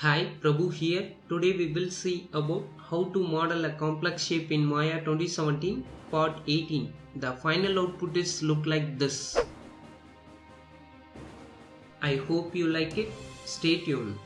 Hi, Prabhu here. Today we will see about how to model a complex shape in Maya 2017 part 18. The final output is look like this. I hope you like it. Stay tuned.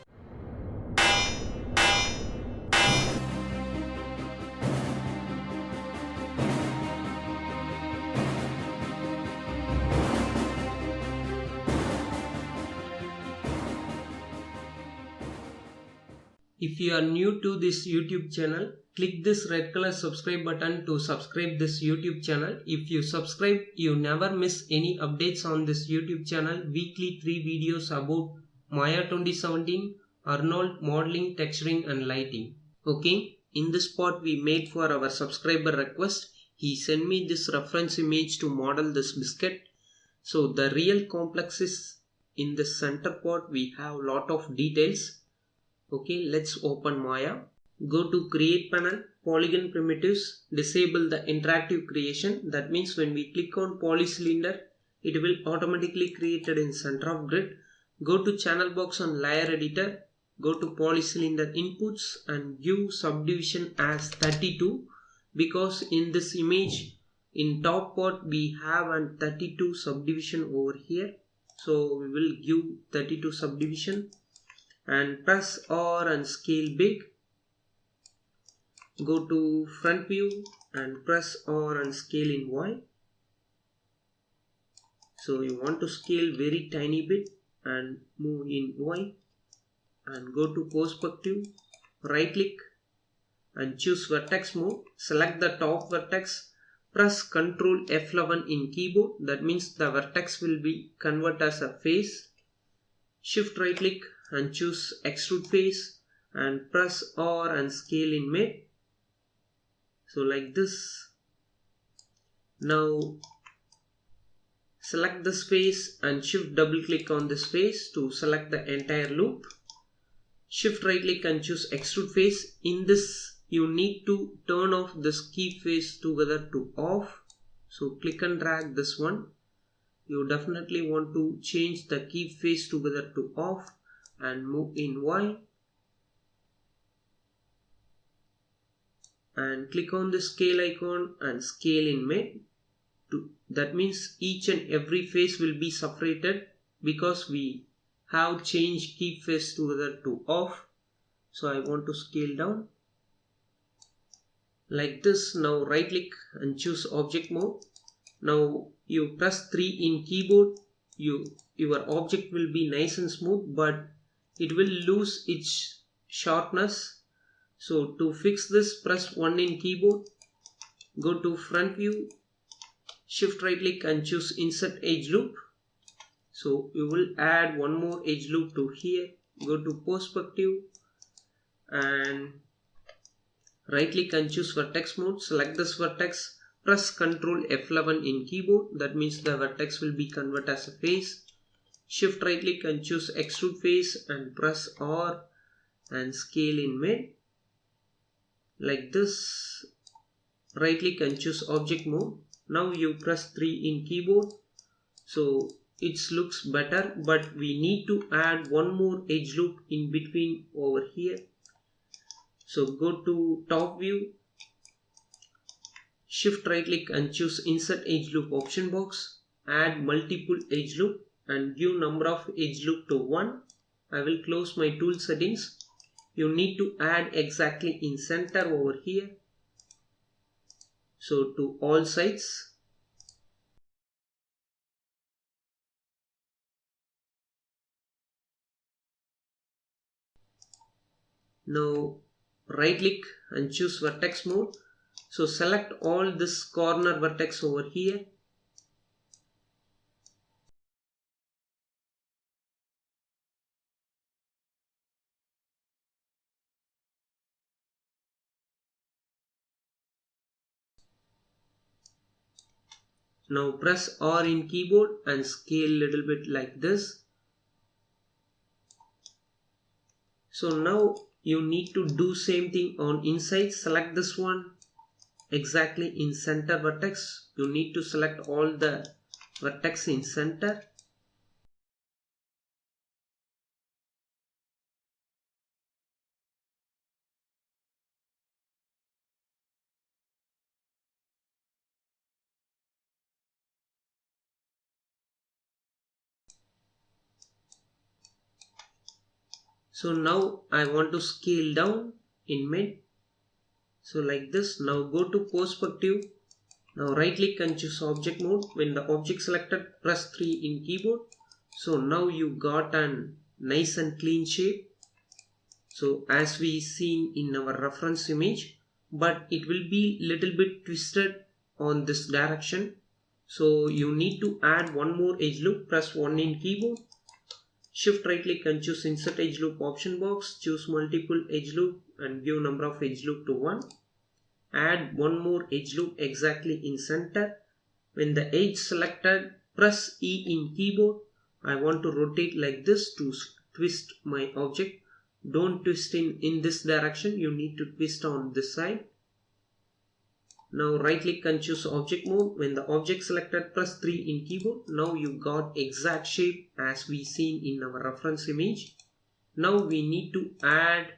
If you are new to this YouTube channel, click this red color subscribe button to subscribe this YouTube channel. If you subscribe, you never miss any updates on this YouTube channel. Weekly 3 videos about Maya 2017, Arnold, modeling, texturing and lighting. Okay, in this part we made for our subscriber request. He sent me this reference image to model this biscuit. So the real complex is in the center part. We have lot of details. Okay, let's open Maya. Go to create panel, polygon primitives, disable the interactive creation. That means when we click on polycylinder, it will automatically created in center of grid. Go to channel box on layer editor, go to polycylinder inputs and give subdivision as 32 because in this image in top part we have an 32 subdivision over here. So we will give 32 subdivision. And press R and scale big. Go to front view and press R and scale in Y. So you want to scale very tiny bit and move in Y. And go to perspective, right click and choose vertex mode. Select the top vertex. Press Ctrl F11 in keyboard. That means the vertex will be converted as a face. Shift right click and choose extrude face and press R and scale in mid. So like this. Now select this face and shift double click on this face to select the entire loop. Shift right click and choose extrude face. In this you need to turn off this key face together to off. So click and drag this one. You definitely want to change the key face together to off and move in Y and click on the scale icon and scale in mid. That means each and every face will be separated because we have changed key face together to off. So I want to scale down like this. Now right click and choose object mode. Now you press 3 in keyboard. Your object will be nice and smooth, but it will lose its sharpness. So to fix this, press 1 in keyboard. Go to front view. Shift right click and choose insert edge loop. So you will add one more edge loop to here. Go to perspective and right click and choose vertex mode. Select this vertex. Press Ctrl F11 in keyboard. That means the vertex will be converted as a face. Shift right click and choose extrude face and press R and scale in mid. Like this. Right click and choose object mode. Now you press 3 in keyboard. So it looks better, but we need to add one more edge loop in between over here. So go to top view. Shift right click and choose insert edge loop option box. Add multiple edge loop and give number of edge loop to 1. I will close my tool settings. You need to add exactly in center over here. So to all sides. Now right click and choose vertex mode. So select all this corner vertex over here. Now press R in keyboard and scale little bit like this. So now you need to do same thing on inside. Select this one exactly in center vertex. You need to select all the vertex in center. So now I want to scale down in mid. So like this. Now go to perspective. Now right click and choose object mode. When the object selected, press 3 in keyboard. So now you got a nice and clean shape. So as we seen in our reference image, but it will be little bit twisted on this direction. So you need to add one more edge loop. Press 1 in keyboard. Shift right click and choose insert edge loop option box. Choose multiple edge loop and give number of edge loop to 1. Add one more edge loop exactly in center. When the edge selected, press E in keyboard. I want to rotate like this to twist my object. Don't twist in this direction. You need to twist on this side. Now right click and choose object mode. When the object selected, press 3 in keyboard. Now you got exact shape as we seen in our reference image. Now we need to add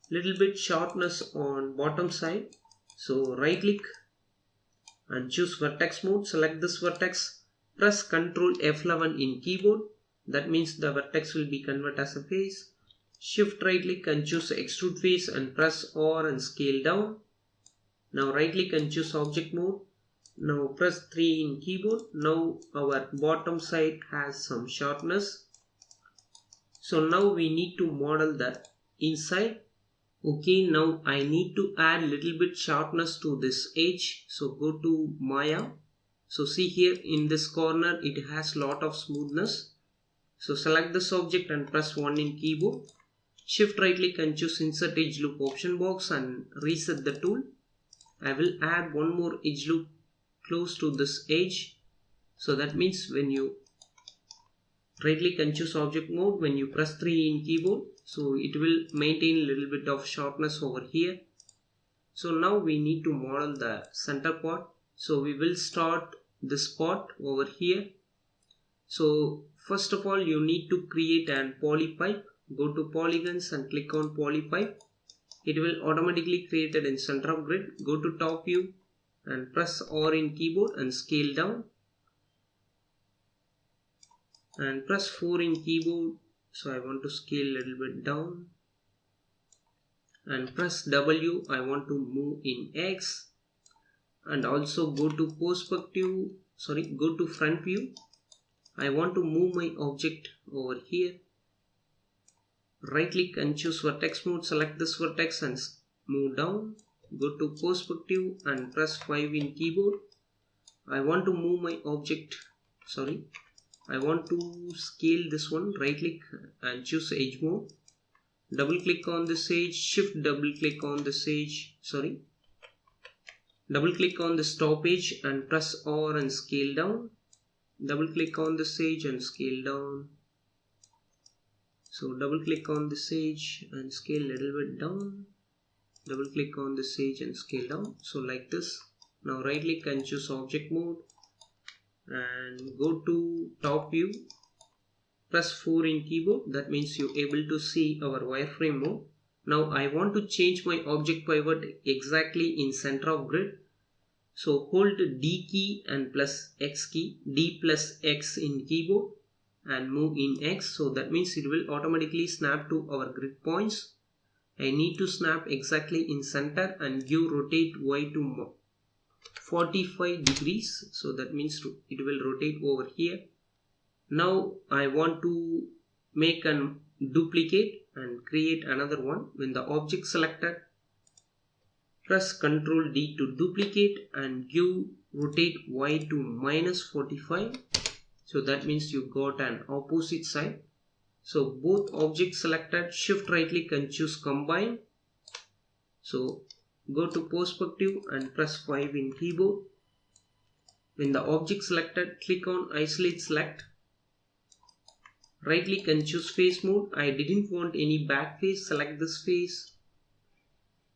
little bit sharpness on bottom side. So right click and choose vertex mode. Select this vertex. Press Ctrl F11 in keyboard. That means the vertex will be converted as a face. Shift right click and choose extrude face and press R and scale down. Now right click and choose object mode. Now press 3 in keyboard. Now our bottom side has some sharpness. So now we need to model the inside. Okay, now I need to add little bit sharpness to this edge. So go to Maya. So see here in this corner it has lot of smoothness. So select this object and press 1 in keyboard. Shift right click and choose insert edge loop option box and reset the tool. I will add one more edge loop close to this edge. So that means when you right click and choose object mode, when you press 3 in keyboard, so it will maintain a little bit of sharpness over here. So now we need to model the center part. So we will start this part over here. So first of all you need to create an polypipe. Go to Polygons and click on Polypipe. It will automatically create it in center of grid. Go to top view and press R in keyboard and scale down. And press 4 in keyboard. So I want to scale a little bit down. And press W. I want to move in X. And also go to perspective. Go to front view. I want to move my object over here. Right click and choose vertex mode. Select this vertex and move down. Go to perspective and press 5 in keyboard. I want to move my object. I want to scale this one. Right click and choose edge mode. Double click on this edge. Shift double click on this edge. Double click on the top edge and press R and scale down. Double click on this edge and scale down. So double click on this edge and scale a little bit down. Double click on this edge and scale down. So like this. Now right click and choose object mode and go to top view. Press 4 in keyboard. That means you're able to see our wireframe mode. Now I want to change my object pivot exactly in center of grid. So hold D key and plus X key. D plus X in keyboard. And move in X. So that means it will automatically snap to our grid points. I need to snap exactly in center and give rotate Y to 45 degrees. So that means it will rotate over here. Now I want to make a duplicate and create another one. When the object selected, press Ctrl D to duplicate and give rotate Y to -45. So that means you got an opposite side. So both objects selected, shift right click and choose combine. So go to perspective and press 5 in keyboard. When the object selected, click on isolate select. Right click and choose face mode. I didn't want any back face. Select this face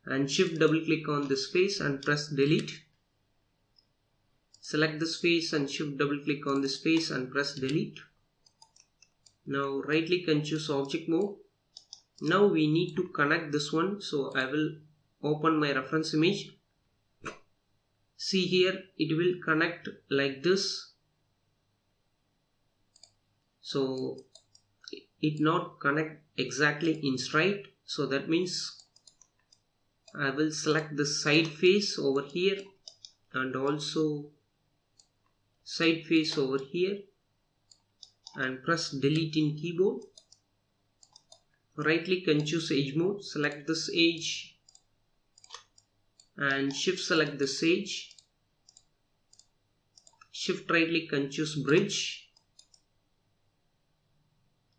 and shift double click on this face and press delete. Select this face and shift double click on this face and press delete. Now right click and choose object mode. Now we need to connect this one. So I will open my reference image. See here, it will connect like this. So it not connect exactly in straight. So that means I will select the side face over here and also side face over here and press delete in keyboard. Right click and choose edge mode, select this edge and shift select this edge. Shift right click and choose bridge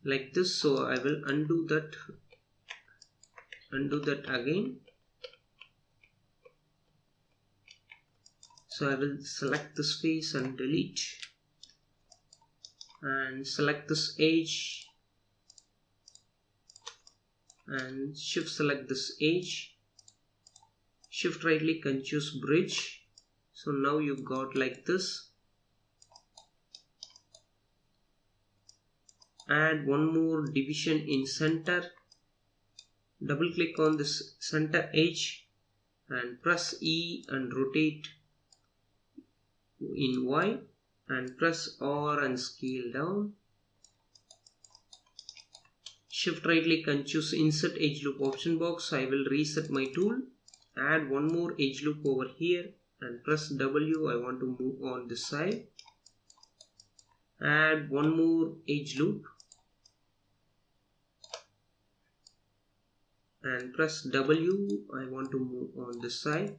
like this. So I will undo that again. So I will select this face and delete and select this edge and shift select this edge. Shift right click and choose bridge. So now you got like this. Add one more division in center. Double click on this center edge and press E and rotate in Y and press R and scale down. Shift right click and choose insert edge loop option box. I will reset my tool. Add one more edge loop over here and press W. I want to move on this side. Add one more edge loop and press W. I want to move on this side.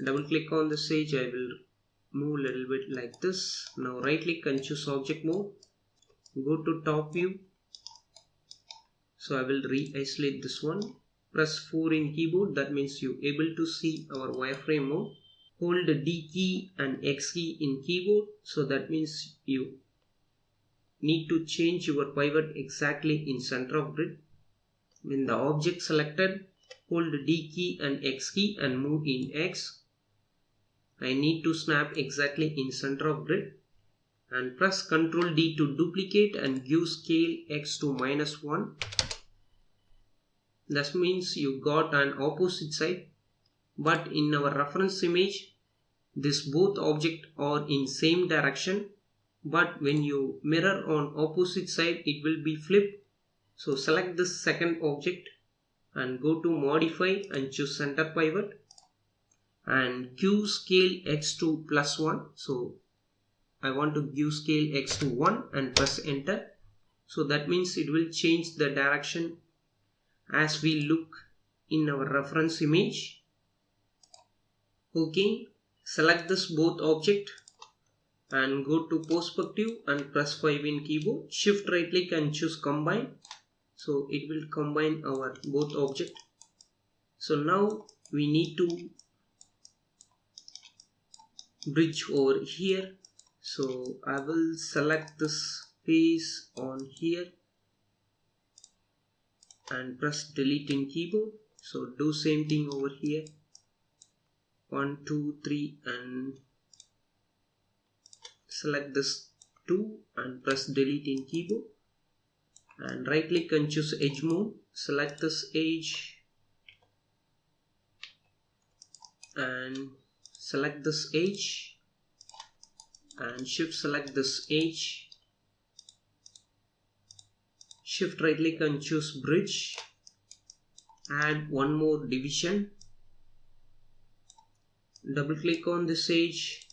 Double click on this edge. I will move a little bit like this. Now right click and choose object mode. Go to top view. So I will re-isolate this one. Press 4 in keyboard. That means you able to see our wireframe mode. Hold the D key and X key in keyboard. So that means you need to change your pivot exactly in center of grid. When the object selected, hold the D key and X key and move in X. I need to snap exactly in center of grid. And press Ctrl D to duplicate and give scale X to -1. That means you got an opposite side. But in our reference image, this both objects are in same direction. But when you mirror on opposite side, it will be flipped. So select this second object and go to modify and choose center pivot and give scale X to +1. So I want to give scale X to 1 and press enter. So that means it will change the direction as we look in our reference image. Okay, select this both object and go to perspective and press 5 in keyboard. Shift right click and choose combine. So it will combine our both object. So now we need to bridge over here. So I will select this face on here and press delete in keyboard. So do same thing over here. 1, 2, 3 and select this 2 and press delete in keyboard. And right click and choose edge mode. Select this edge and select this edge and shift select this edge. Shift right click and choose bridge. Add one more division. Double click on this edge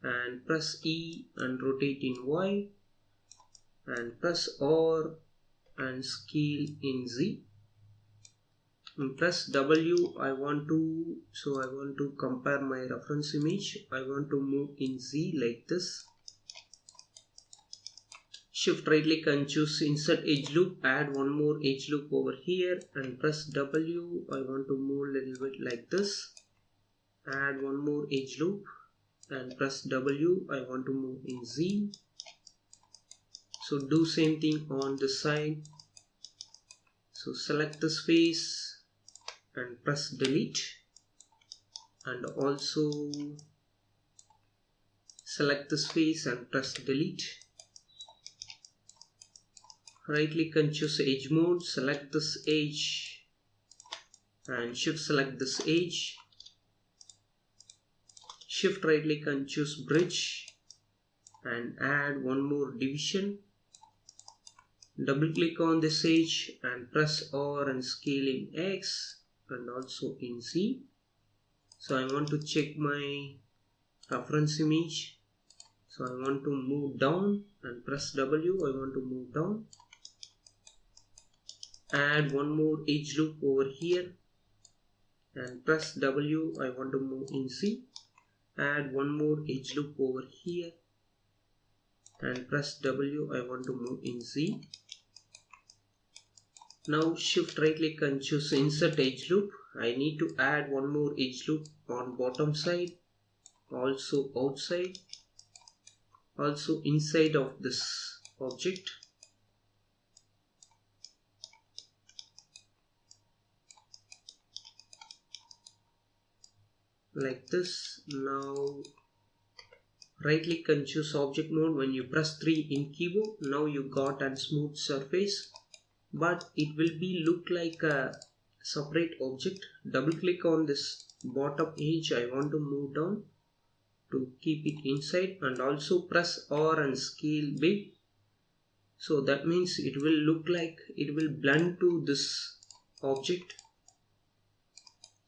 and press E and rotate in Y and press R and scale in Z and press W. I want to compare my reference image. I want to move in Z like this. Shift right click and choose insert edge loop. Add one more edge loop over here and press W. I want to move a little bit like this. Add one more edge loop and press W. I want to move in Z. So do same thing on this side. So select this face and press delete and also select this face and press delete. Right click and choose edge mode. Select this edge and shift select this edge. Shift right click and choose bridge and add one more division. Double click on this edge and press R and scale in X and also in Z. So I want to check my reference image. So I want to move down and press W. I want to move down. Add one more edge loop over here and press W. I want to move in Z. Add one more edge loop over here and press W. I want to move in Z. Now shift right click and choose insert edge loop. I need to add one more edge loop on bottom side, also outside, also inside of this object. Like this. Now right click and choose object mode. When you press 3 in keyboard, now you got a smooth surface, but it will be look like a separate object. Double click on this bottom edge. I want to move down to keep it inside, and also press R and scale big. So that means it will look like it will blend to this object.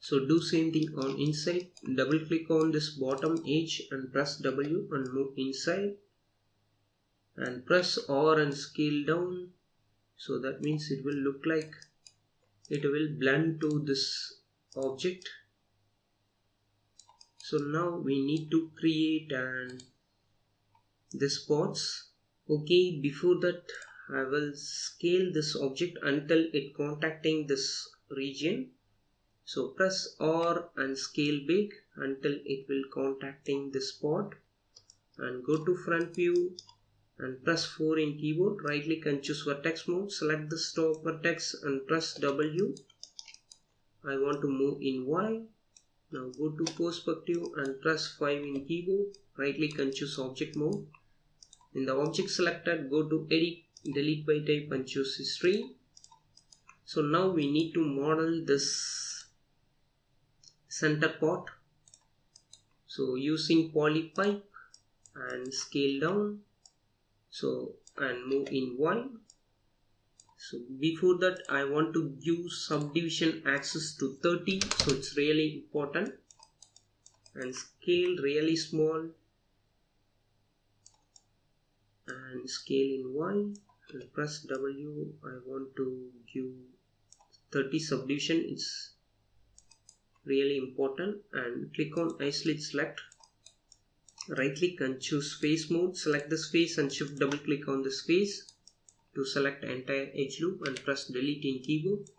So do same thing on inside. Double click on this bottom edge and press W and move inside and press R and scale down. So that means it will look like it will blend to this object. So now we need to create the spots. Okay, before that I will scale this object until it contacting this region. So press R and scale big until it will contacting the spot, and go to front view and press 4 in keyboard. Right click and choose vertex mode. Select the stop vertex and press W. I want to move in Y. Now go to perspective and press 5 in keyboard. Right click and choose object mode. In the object selected, go to edit, delete by type and choose history. So now we need to model this center part. So using Polypipe and scale down, so and move in Y. So before that I want to give subdivision axis to 30, so it's really important, and scale really small and scale in Y and press W. I want to give 30 subdivision. It's really important, and click on isolate select. Right click and choose face mode. Select this face and shift double click on this face to select entire edge loop and press delete in keyboard.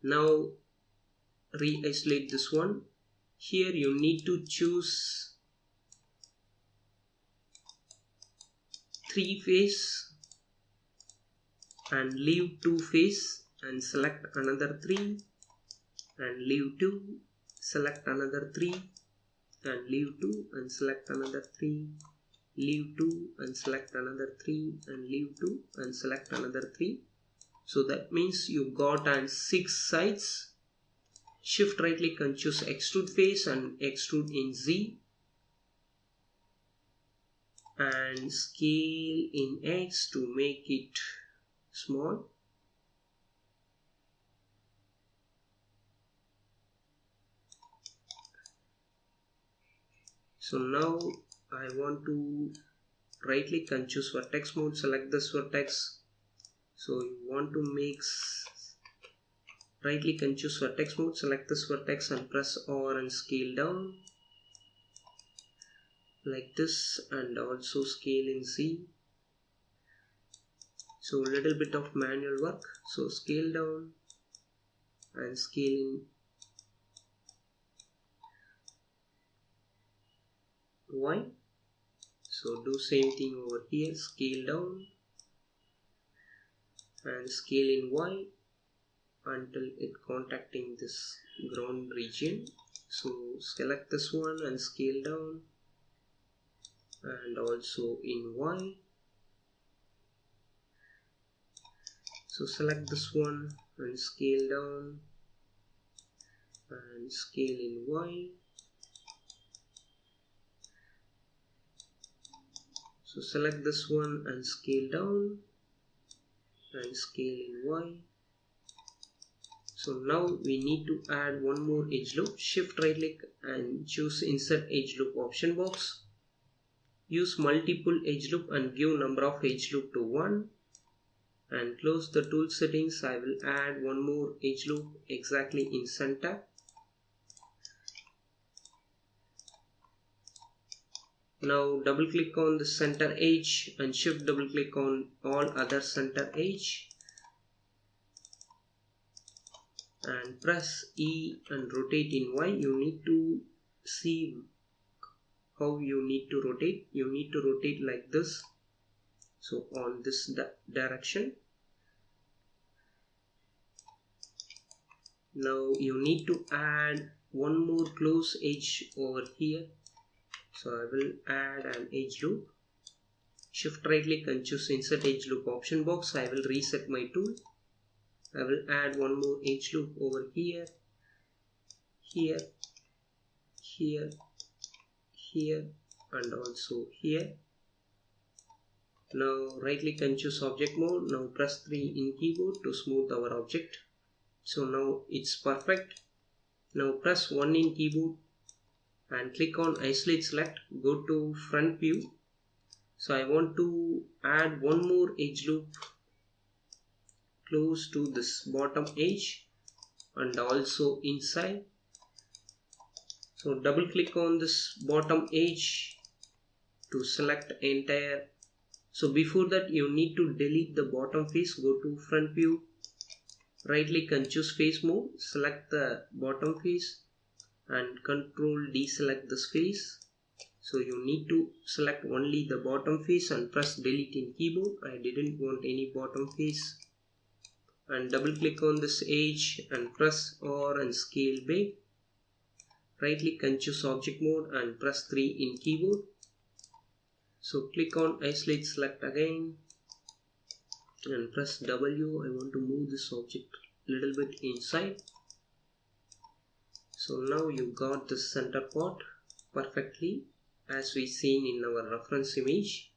Now re-isolate this one. Here you need to choose 3 face and leave 2 face and select another 3 and leave 2, select another 3 and leave 2 and select another 3, leave 2 and select another 3 and leave 2 and select another 3. So that means you got 6 sides. Shift right click and choose extrude face and extrude in Z and scale in X to make it small. So now I want to right click and choose vertex mode. Select this vertex. So you want to make right click and choose vertex mode. Select this vertex and press R and scale down like this, and also scale in Z. So a little bit of manual work. So scale down and scale in Y. So do same thing over here. Scale down and scale in Y until it contacting this ground region. So select this one and scale down and also in Y. So select this one and scale down and scale in Y. So select this one and scale down and scale in Y. So now we need to add one more edge loop. Shift right click and choose insert edge loop option box. Use multiple edge loop and give number of edge loop to 1. And close the tool settings. I will add one more edge loop exactly in center. Now double click on the center edge and shift double click on all other center edge and press E and rotate in Y. You need to see how you need to rotate. You need to rotate like this. So on this direction. Now you need to add one more close edge over here. So I will add an edge loop. Shift right click and choose insert edge loop option box. I will reset my tool. I will add one more edge loop over here, here, here, here and also here. Now right click and choose object mode. Now press 3 in keyboard to smooth our object. So now it's perfect. Now press 1 in keyboard and click on isolate select. Go to front view. So I want to add one more edge loop close to this bottom edge and also inside. So double click on this bottom edge to select entire. So before that you need to delete the bottom face. Go to front view, right click and choose face mode. Select the bottom face and control deselect this face. So you need to select only the bottom face and press delete in keyboard. I didn't want any bottom face. And double click on this edge and press R and scale big. Right click and choose object mode and press 3 in keyboard. So click on isolate select again and press W. I want to move this object a little bit inside. So now you got the center part perfectly as we seen in our reference image.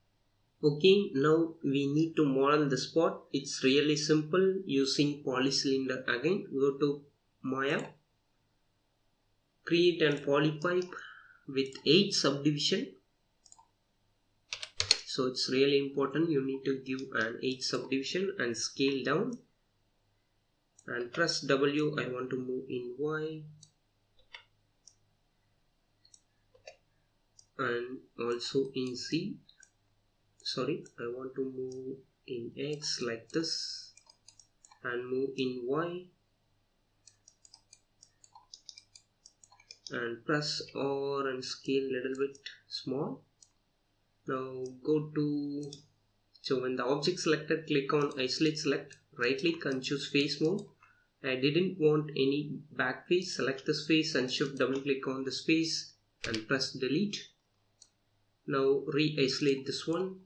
Okay, now we need to model the spot. It's really simple using polycylinder again. Go to Maya, create an polypipe with 8 subdivision. So it's really important. You need to give an 8 subdivision and scale down and press W. I want to move in Y and also in Z. Sorry, I want to move in X like this and move in Y and press R and scale a little bit small. Now go to, so when the object selected, click on isolate select, right click and choose face mode. I didn't want any back face. Select this face and shift double click on this face and press delete. Now re-isolate this one.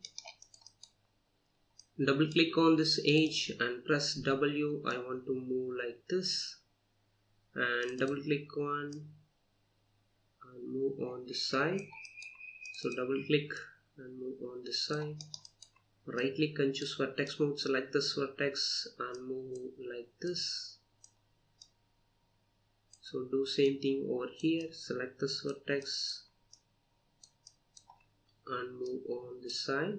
Double click on this edge and press W. I want to move like this and double click on and move on this side. So double click and move on this side. Right click and choose vertex mode. Select this vertex and move like this. So do same thing over here. Select this vertex and move on this side.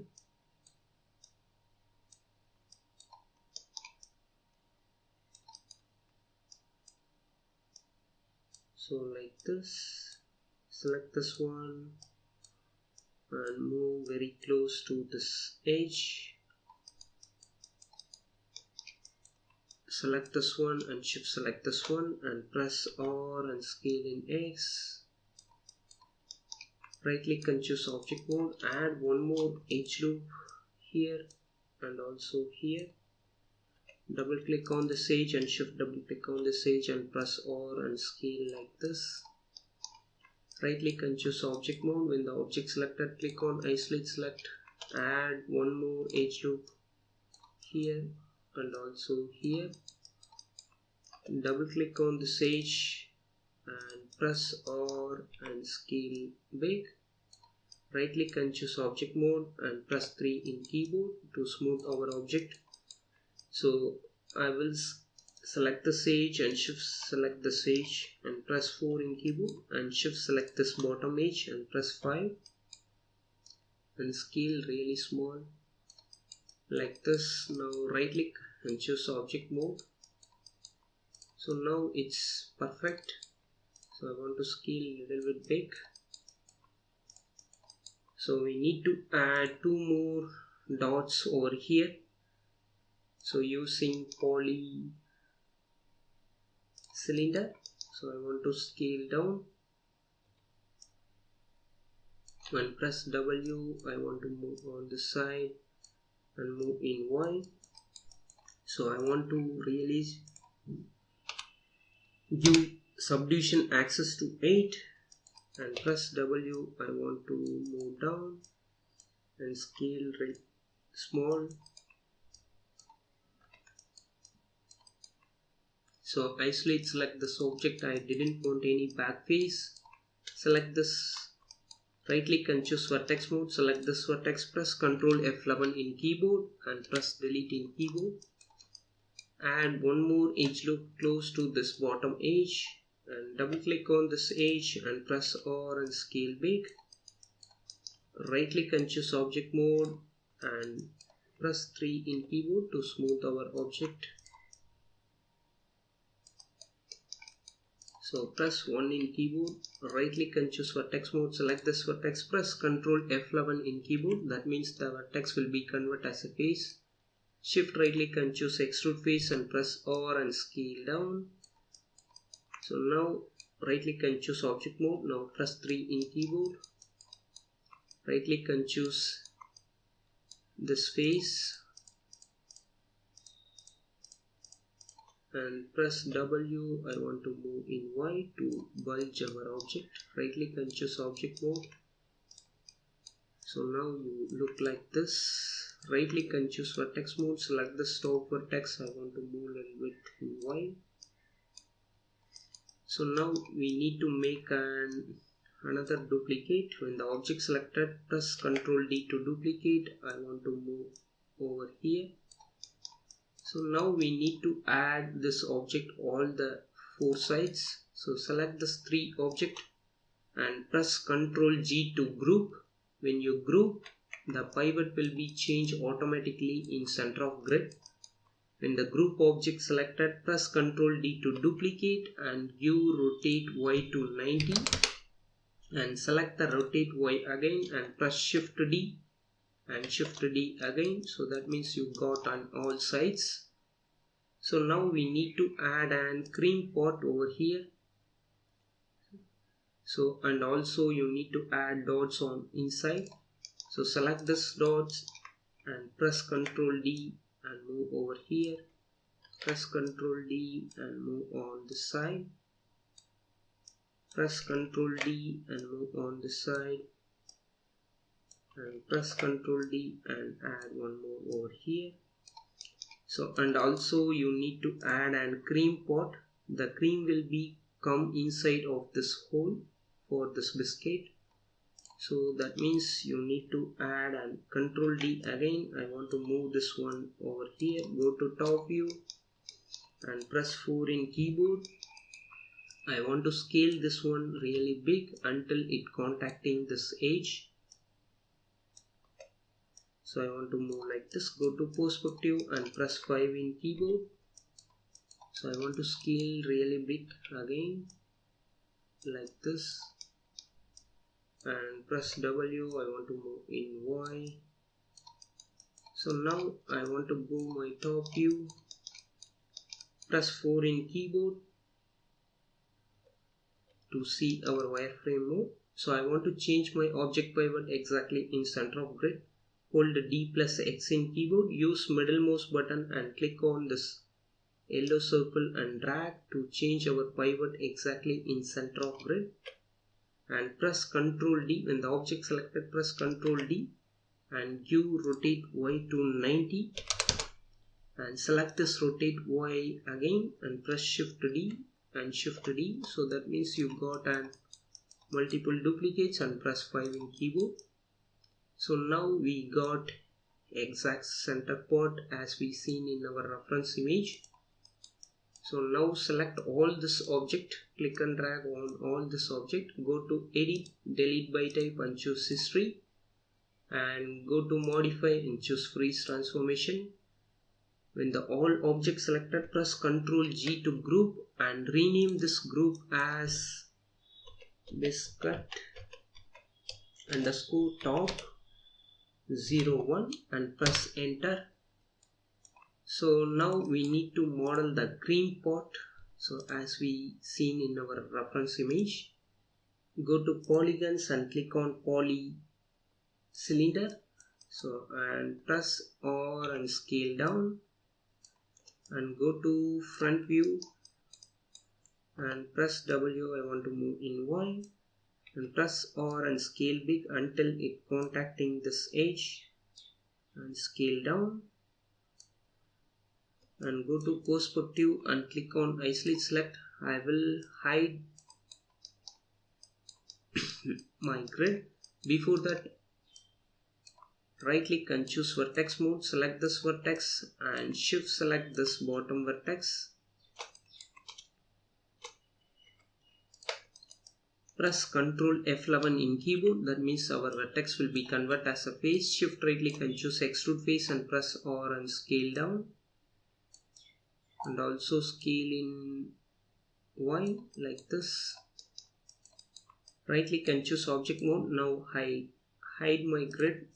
So like this. Select this one and move very close to this edge. Select this one and shift select this one and press R and scale in X. Right click and choose object mode. Add one more edge loop here and also here. Double click on this edge and shift double click on this edge and press R and scale like this. Right click and choose object mode. When the object selected, click on isolate select. Add one more edge loop here and also here. Double click on this edge and press R and scale big. Right click and choose object mode and press 3 in keyboard to smooth our object. So I will select this edge and shift select this edge and press 4 in keyboard, and shift select this bottom edge and press 5 and scale really small like this. Now right click and choose object mode. So now it's perfect. So I want to scale a little bit big. So we need to add 2 more dots over here. So using poly cylinder, so I want to scale down and press W. I want to move on the side and move in Y. So I want to really give subdivision axis to 8 and press W. I want to move down and scale right small. So isolate, select this object. I didn't want any back face. Select this, right click and choose vertex mode. Select this vertex, press Ctrl F11 in keyboard and press delete in keyboard. Add one more edge loop close to this bottom edge and double click on this edge and press R and scale big. Right click and choose object mode and press 3 in keyboard to smooth our object. So press 1 in keyboard, right click and choose vertex mode, select this vertex, press Ctrl F11 in keyboard. That means the vertex will be converted as a face. Shift right click and choose extrude face and press R and scale down. So now right click and choose object mode. Now press 3 in keyboard. Right click and choose this face and press W. I want to move in Y to bulge our object. Right click and choose object mode. So now you look like this. Right click and choose vertex mode. Select the top vertex. I want to move a little bit in Y. So now we need to make another duplicate. When the object selected, press Ctrl D to duplicate. I want to move over here. So now we need to add this object all the 4 sides. So select this 3 object and press Ctrl G to group. When you group, the pivot will be changed automatically in center of grid. When the group object selected, press Ctrl D to duplicate and give rotate Y to 90 and select the rotate Y again and press Shift D and Shift D again. So that means you got on all sides. So now we need to add an cream pot over here. So and also you need to add dots on inside. So select this dots and press Ctrl D and move over here. Press Ctrl D and move on the side. Press Ctrl D and move on the side. And press Ctrl D and add one more over here. So and also you need to add an cream pot. The cream will be come inside of this hole for this biscuit. So that means you need to add and Ctrl D again. I want to move this one over here. Go to top view and press 4 in keyboard. I want to scale this one really big until it contacting this edge. So I want to move like this. Go to perspective and press 5 in keyboard. So I want to scale really big again like this and press W. I want to move in Y. So now I want to go my top view. Press 4 in keyboard to see our wireframe mode. So I want to change my object pivot exactly in center of grid. Hold D plus X in keyboard. Use middle mouse button and click on this yellow circle and drag to change our pivot exactly in center of grid. And press Ctrl D. When the object selected, press Ctrl D and give rotate Y to 90 and select this rotate Y again and press Shift D and Shift D. So that means you got an multiple duplicates and press 5 in keyboard. So now we got exact center point as we seen in our reference image. So now select all this object, click and drag on all this object, go to edit, delete by type and choose history, and go to modify and choose freeze transformation. When the all objects selected, press Ctrl G to group and rename this group as biscuit underscore top 01 and press enter. So now we need to model the green pot. So as we seen in our reference image, go to polygons and click on poly cylinder. So and press R and scale down, and go to front view and press W. I want to move in Y, and press R and scale big until it contacting this edge, and scale down, and go to perspective and click on isolate select. I will hide my grid. Before that, right click and choose vertex mode, select this vertex and shift select this bottom vertex. Press Ctrl F11 in keyboard, that means our vertex will be converted as a face. Shift right click and choose extrude face and press R and scale down, and also scale in Y like this. Right click and choose object mode. Now hide my grid.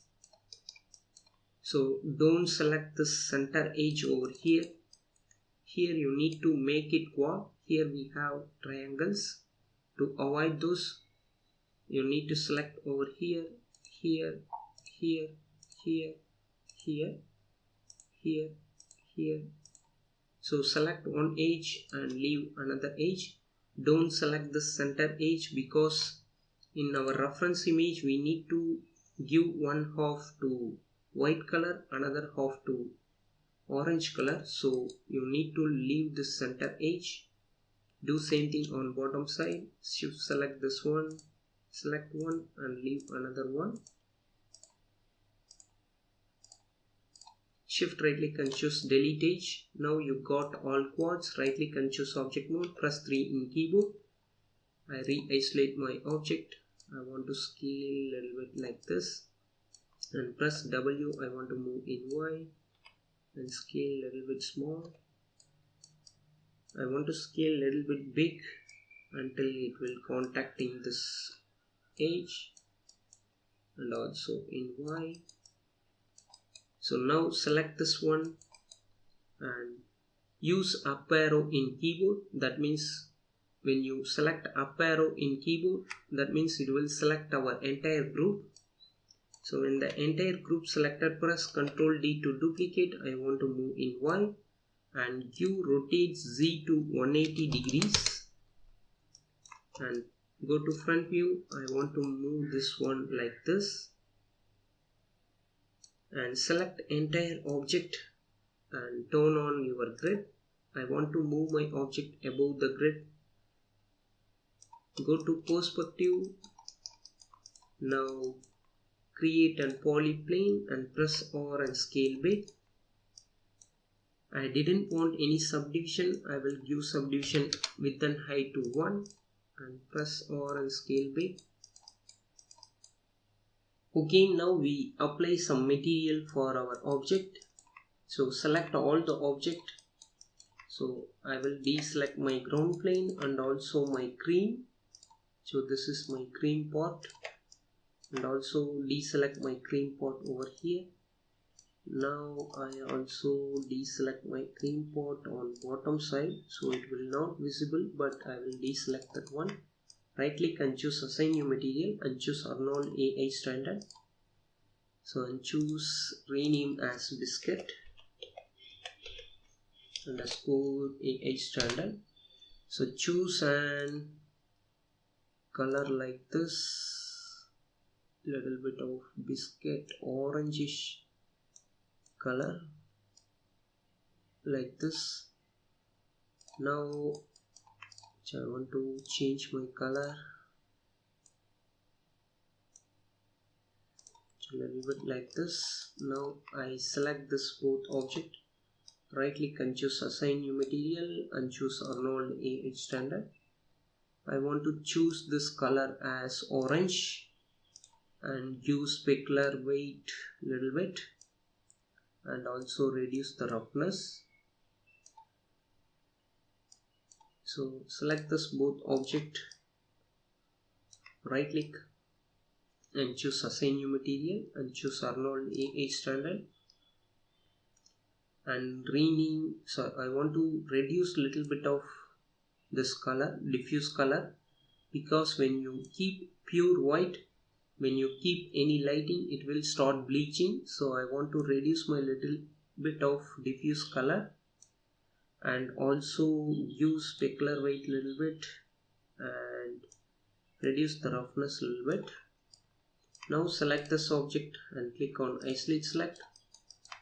So don't select this center edge over here. Here you need to make it quad. Here we have triangles. To avoid those, you need to select over here, here, here, here, here, here, here. So select one edge and leave another edge. Don't select the center edge, because in our reference image we need to give one half to white color, another half to orange color. So you need to leave the center edge. Do same thing on bottom side. Shift select this one, select one and leave another one. Shift right click and choose delete edge. Now you got all quads. Right click and choose object mode, press 3 in keyboard. I re-isolate my object. I want to scale a little bit like this, and press W. I want to move in Y and scale a little bit small. I want to scale a little bit big until it will contacting this edge, and also in Y. So now select this one and use up arrow in keyboard. That means when you select up arrow in keyboard, that means it will select our entire group. So when the entire group selected, press Ctrl D to duplicate. I want to move in Y and give rotate Z to 180 degrees, and go to front view. I want to move this one like this, and select entire object and turn on your grid. I want to move my object above the grid. Go to perspective. Now create a polyplane and press R and scale big. I didn't want any subdivision. I will give subdivision width and height to 1 and press R and scale big. Okay, now we apply some material for our object. So select all the object. So I will deselect my ground plane and also my cream. So this is my cream pot, and also deselect my cream pot over here. Now I also deselect my cream pot on bottom side, so it will not visible, but I will deselect that one. Right click and choose assign new material and choose Arnold AI standard. So and choose rename as biscuit underscore AI standard. So choose an color like this, little bit of biscuit orangish color like this. Now I want to change my color. a little bit like this. Now I select this both object, right click and choose assign new material and choose Arnold AH standard. I want to choose this color as orange and use specular weight little bit and also reduce the roughness. So select this both object, right click and choose assign new material and choose Arnold AH standard and rename. So I want to reduce little bit of this color, diffuse color, because when you keep pure white, when you keep any lighting, it will start bleaching. So I want to reduce my little bit of diffuse color and also use specular weight little bit and reduce the roughness little bit. Now select this object and click on isolate select,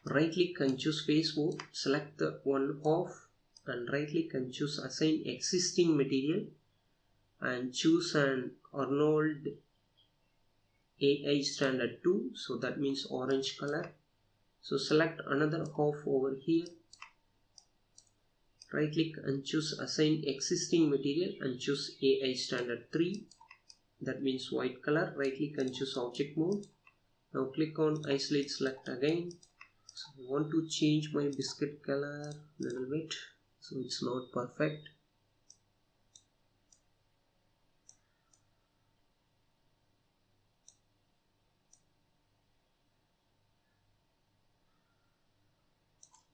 right click and choose face mode, select the one off and right click and choose assign existing material and choose an Arnold AI standard 2, so that means orange color. So select another half over here, right click and choose assign existing material and choose AI standard 3, that means white color. Right click and choose object mode. Now click on isolate select again. So I want to change my biscuit color little bit, so it's not perfect.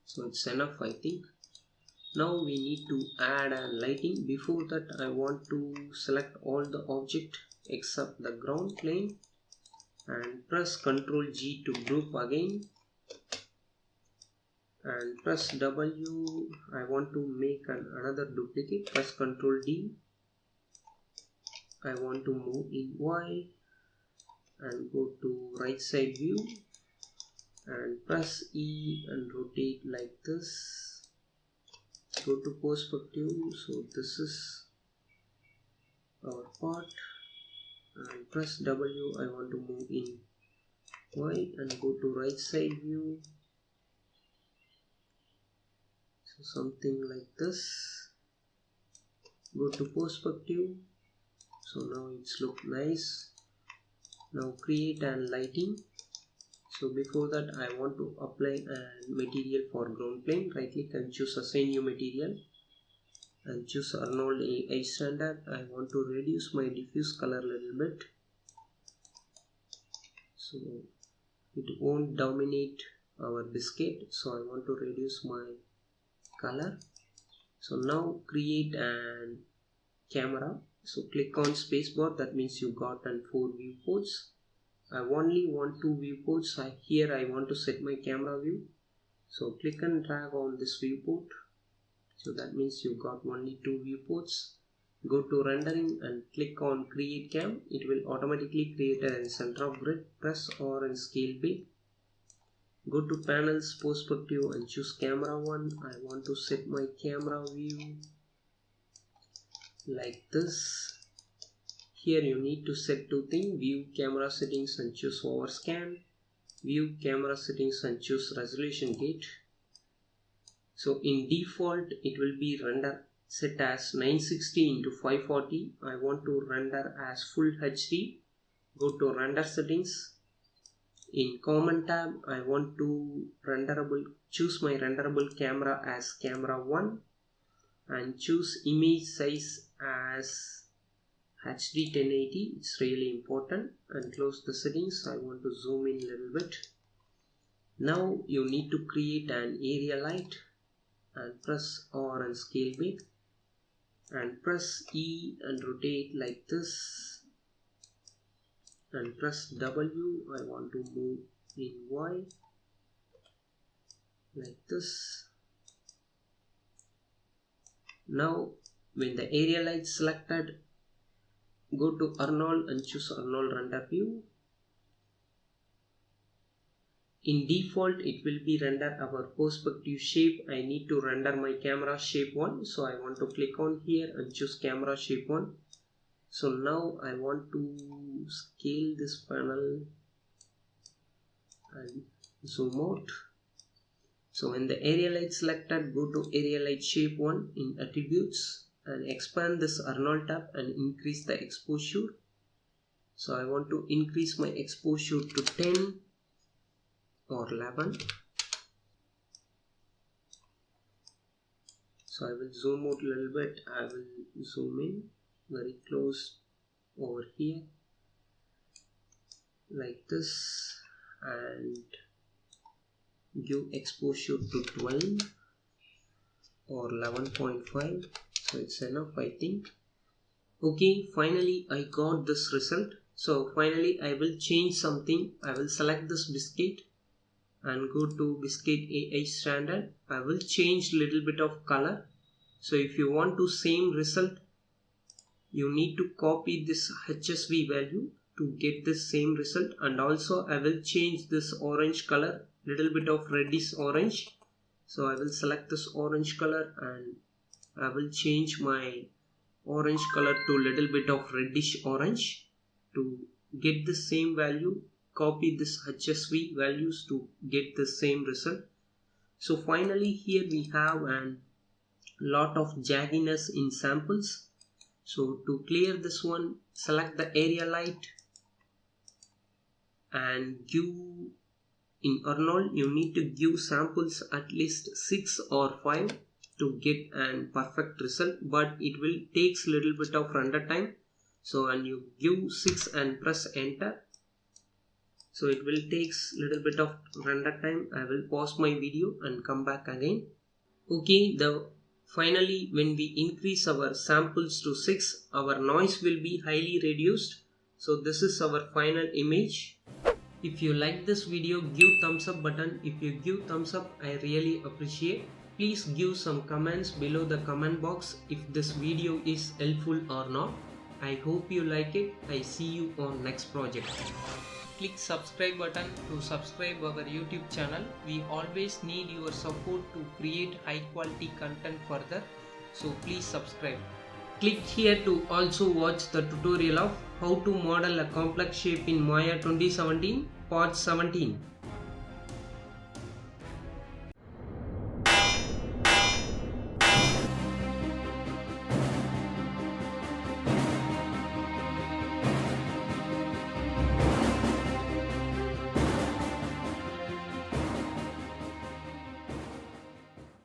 So it's enough, I think. Now we need to add a lighting. Before that I want to select all the object except the ground plane and press Ctrl G to group again and press W. I want to make another duplicate. Press Ctrl D. I want to move in Y and go to right side view and press E and rotate like this. Go to perspective. So this is our part and press W. I want to move in Y and go to right side view. So something like this. Go to perspective. So now it's look nice. Now create an lighting. So before that I want to apply a material for ground plane. Right click and choose assign new material and choose Arnold AI standard. I want to reduce my diffuse color a little bit, so it won't dominate our biscuit. So I want to reduce my color. So now create an camera. So click on spacebar, that means you got 4 viewports. I only want 2 viewports. Here I want to set my camera view. So click and drag on this viewport. So that means you got only 2 viewports. Go to rendering and click on create cam. It will automatically create a center of grid. Press R and scale big. Go to panels, perspective and choose camera 1. I want to set my camera view like this. Here you need to set 2 things: view camera settings and choose overscan, view camera settings and choose resolution gate. So in default it will be render set as 960 × 540. I want to render as full HD. Go to render settings. In common tab I want to choose my renderable camera as camera 1 and choose image size as HD 1080. It's really important, and close the settings. I want to zoom in a little bit. Now you need to create an area light and press R and scale big and press E and rotate like this and press W. I want to move in Y like this. Now when the area light is selected, go to Arnold and choose Arnold render view. In default it will be render our perspective shape. I need to render my camera shape 1, so I want to click on here and choose camera shape 1. So now I want to scale this panel and zoom out. So when the area light selected, go to area light shape 1 in attributes and expand this Arnold tab and increase the exposure. So I want to increase my exposure to 10 or 11. So I will zoom out a little bit. I will zoom in very close over here like this and give exposure to 12 or 11.5. So it's enough, I think. Okay, finally I got this result. So finally I will change something. I will select this biscuit and go to biscuit AI standard. I will change little bit of color. So if you want to same result, you need to copy this HSV value to get this same result. And also I will change this orange color, little bit of reddish orange. So I will select this orange color and I will change my orange color to little bit of reddish orange to get the same value. Copy this HSV values to get the same result. So finally here we have a lot of jagginess in samples. So to clear this one, select the area light and give in Arnold you need to give samples at least 6 or 5 to get a perfect result, but it will takes little bit of render time. So and you give 6 and press enter. So it will takes little bit of render time. I will pause my video and come back again. Okay, finally when we increase our samples to 6, our noise will be highly reduced. So this is our final image. If you like this video, give thumbs up button. If you give thumbs up, I really appreciate. Please give some comments below the comment box if this video is helpful or not. I hope you like it. I see you on next project. Click subscribe button to subscribe our YouTube channel. We always need your support to create high quality content further. So please subscribe. Click here to also watch the tutorial of how to model a complex shape in Maya 2017 part 17.